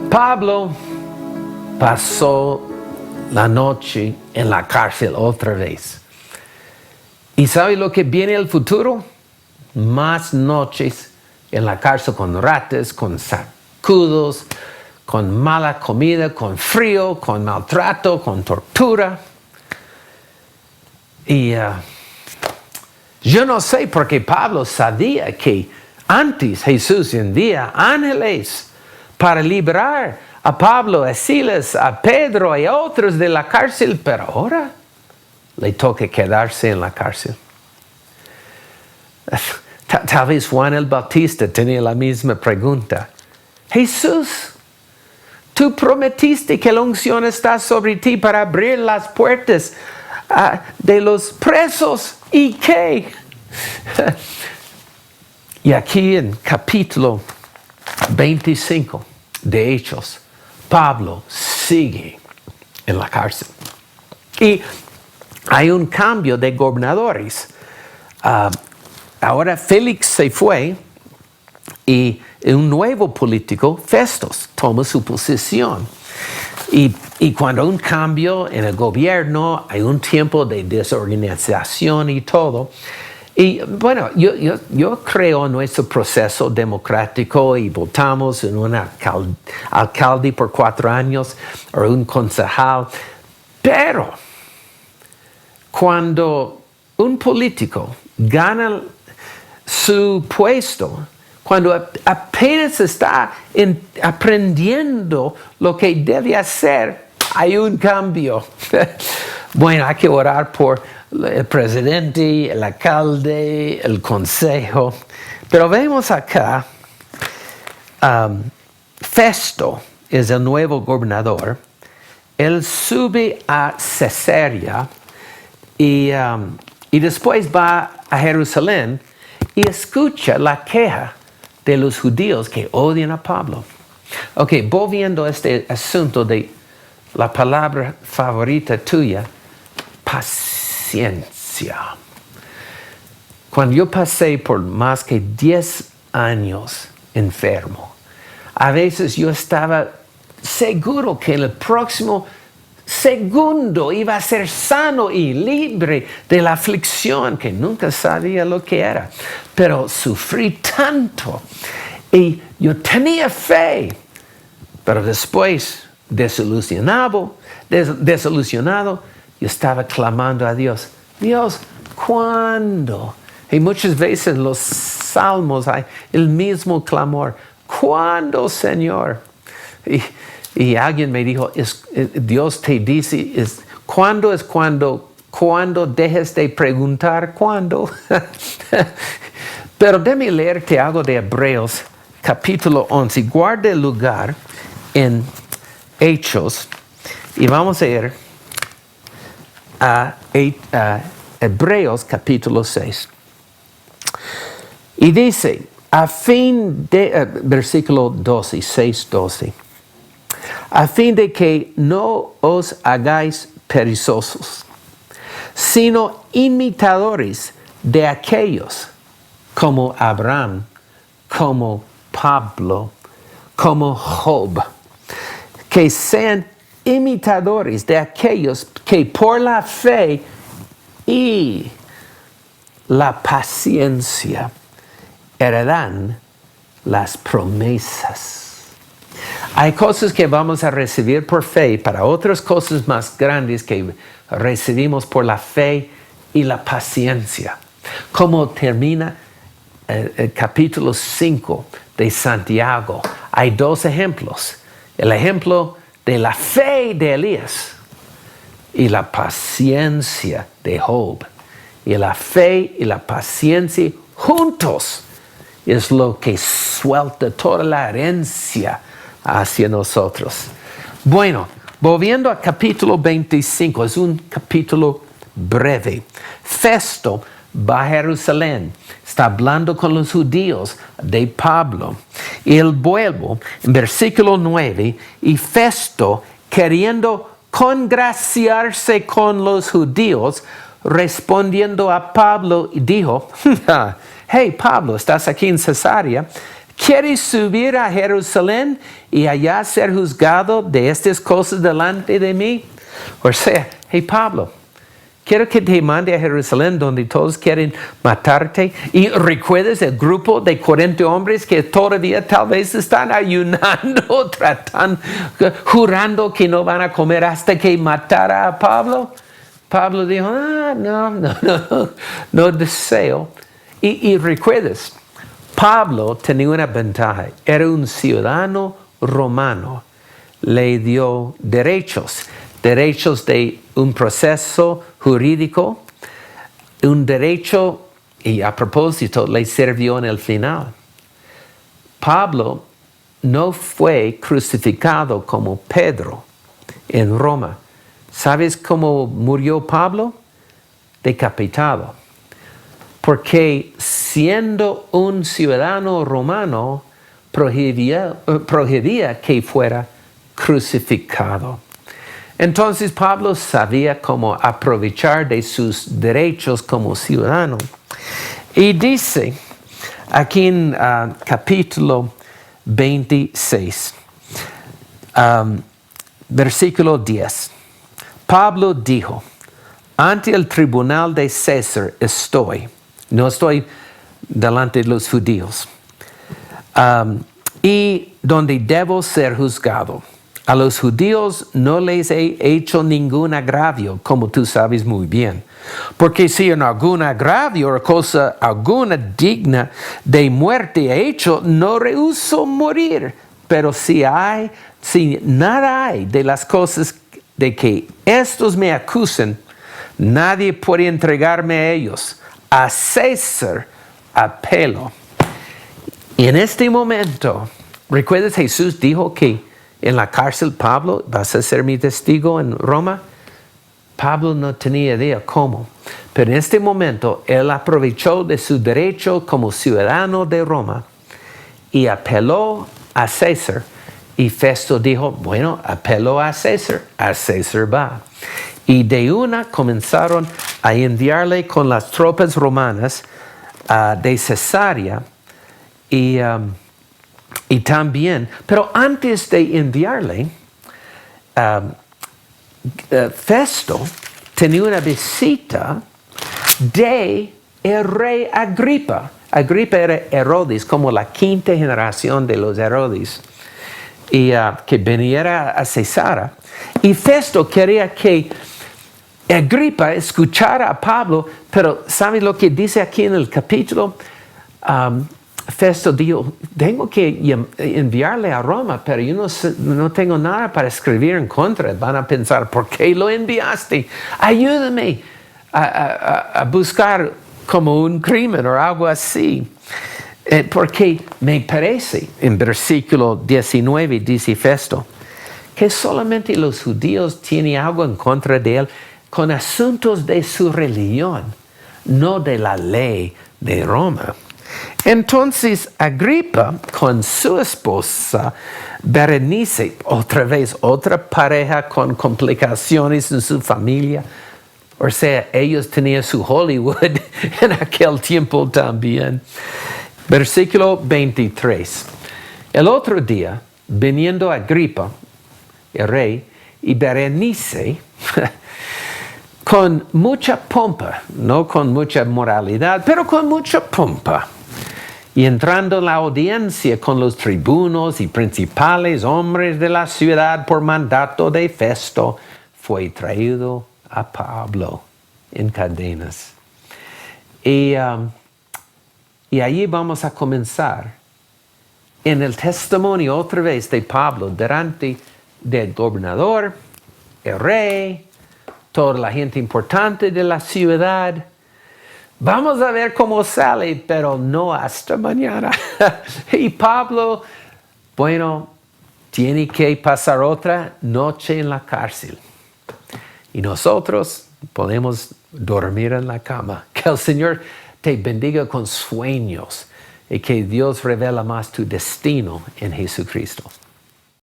Pablo pasó la noche en la cárcel otra vez. ¿Y sabe lo que viene el futuro? Más noches en la cárcel con ratas, con sacudos, con mala comida, con frío, con maltrato, con tortura. Y yo no sé porque Pablo sabía que antes Jesús envía ángeles para liberar a Pablo, a Silas, a Pedro y a otros de la cárcel, pero ahora le toca quedarse en la cárcel. Tal vez Juan el Bautista tenía la misma pregunta. Jesús, tú prometiste que la unción está sobre ti para abrir las puertas de los presos. ¿Y qué? Y aquí en capítulo 25 de Hechos, Pablo sigue en la cárcel. Y hay un cambio de gobernadores. Ahora Félix se fue y un nuevo político, Festos, toma su posición. Y cuando hay un cambio en el gobierno, hay un tiempo de desorganización y todo. Y bueno, yo creo en nuestro proceso democrático y votamos en un alcalde por 4 años o un concejal. Pero cuando un político gana su puesto, cuando apenas está aprendiendo lo que debe hacer, hay un cambio. Bueno, hay que orar por el presidente, el alcalde, el consejo. Pero vemos acá, Festo es el nuevo gobernador. Él sube a Cesarea y después va a Jerusalén y escucha la queja de los judíos que odian a Pablo. Ok, volviendo a este asunto de la palabra favorita tuya, paciencia. Cuando yo pasé por más que 10 años enfermo, a veces yo estaba seguro que en el próximo segundo iba a ser sano y libre de la aflicción, que nunca sabía lo que era. Pero sufrí tanto y yo tenía fe. Pero después, desilusionado, yo estaba clamando a Dios. Dios, ¿cuándo? Y muchas veces en los salmos hay el mismo clamor. ¿Cuándo, Señor? Y alguien me dijo, Dios te dice, ¿cuándo es cuando? ¿Cuándo dejes de preguntar cuándo? Pero déjame leerte algo de Hebreos, capítulo 11. Guarda el lugar en Hechos y vamos a ir a Hebreos, capítulo 6. Y dice, versículo 12, 6, 12. A fin de que no os hagáis perezosos, sino imitadores de aquellos como Abraham, como Pablo, como Job, que sean imitadores de aquellos que por la fe y la paciencia heredan las promesas. Hay cosas que vamos a recibir por fe, para otras cosas más grandes que recibimos por la fe y la paciencia. Como termina el capítulo 5 de Santiago, hay 2 ejemplos. El ejemplo de la fe de Elías y la paciencia de Job. Y la fe y la paciencia juntos es lo que suelta toda la herencia hacia nosotros. Bueno, volviendo al capítulo 25, es un capítulo breve. Festo va a Jerusalén, está hablando con los judíos de Pablo. Y él vuelve en versículo 9, y Festo, queriendo congraciarse con los judíos, respondiendo a Pablo, dijo, hey Pablo, estás aquí en Cesarea, ¿Quieres subir a Jerusalén y allá ser juzgado de estas cosas delante de mí? O sea, hey Pablo, quiero que te mande a Jerusalén donde todos quieren matarte. Y recuerdas el grupo de 40 hombres que todavía tal vez están ayunando, jurando que no van a comer hasta que matara a Pablo. Pablo dijo, no deseo. Y recuerdas, Pablo tenía una ventaja, era un ciudadano romano, le dio derechos de un proceso jurídico, un derecho, y a propósito, le sirvió en el final. Pablo no fue crucificado como Pedro en Roma. ¿Sabes cómo murió Pablo? Decapitado. Porque siendo un ciudadano romano, prohibía que fuera crucificado. Entonces Pablo sabía cómo aprovechar de sus derechos como ciudadano. Y dice aquí en capítulo 26, versículo 10, Pablo dijo, ante el tribunal de César no estoy delante de los judíos, y donde debo ser juzgado. A los judíos no les he hecho ningún agravio, como tú sabes muy bien. Porque si en algún agravio o cosa alguna digna de muerte he hecho, no rehúso morir. Pero si nada hay de las cosas de que estos me acusan, nadie puede entregarme a ellos. A César apelo. Y en este momento, ¿recuerdas Jesús dijo que en la cárcel, Pablo, vas a ser mi testigo en Roma? Pablo no tenía idea cómo. Pero en este momento, él aprovechó de su derecho como ciudadano de Roma y apeló a César. Y Festo dijo, bueno, apeló a César va. Y de una comenzaron a enviarle con las tropas romanas de Cesarea y también, pero antes de enviarle, Festo tenía una visita de el rey Agripa. Agripa era Herodes, como la quinta generación de los Herodes, y que viniera a Cesarea. Y Festo quería que Agripa escuchara a Pablo, pero ¿sabe lo que dice aquí en el capítulo? Festo dijo, tengo que enviarle a Roma, pero yo no tengo nada para escribir en contra. Van a pensar, ¿por qué lo enviaste? Ayúdame a buscar como un crimen o algo así. Porque me parece, en versículo 19 dice Festo, que solamente los judíos tienen algo en contra de él con asuntos de su religión, no de la ley de Roma. Entonces Agripa con su esposa Berenice, otra vez otra pareja con complicaciones en su familia, o sea, ellos tenían su Hollywood en aquel tiempo también. Versículo 23. El otro día, viniendo Agripa, el rey, y Berenice, con mucha pompa, no con mucha moralidad, pero con mucha pompa. Y entrando en la audiencia con los tribunos y principales hombres de la ciudad por mandato de Festo, fue traído a Pablo en cadenas. Y allí vamos a comenzar en el testimonio otra vez de Pablo delante del gobernador, el rey, toda la gente importante de la ciudad. Vamos a ver cómo sale, pero no hasta mañana. Y Pablo, bueno, tiene que pasar otra noche en la cárcel. Y nosotros podemos dormir en la cama. Que el Señor te bendiga con sueños y que Dios revela más tu destino en Jesucristo.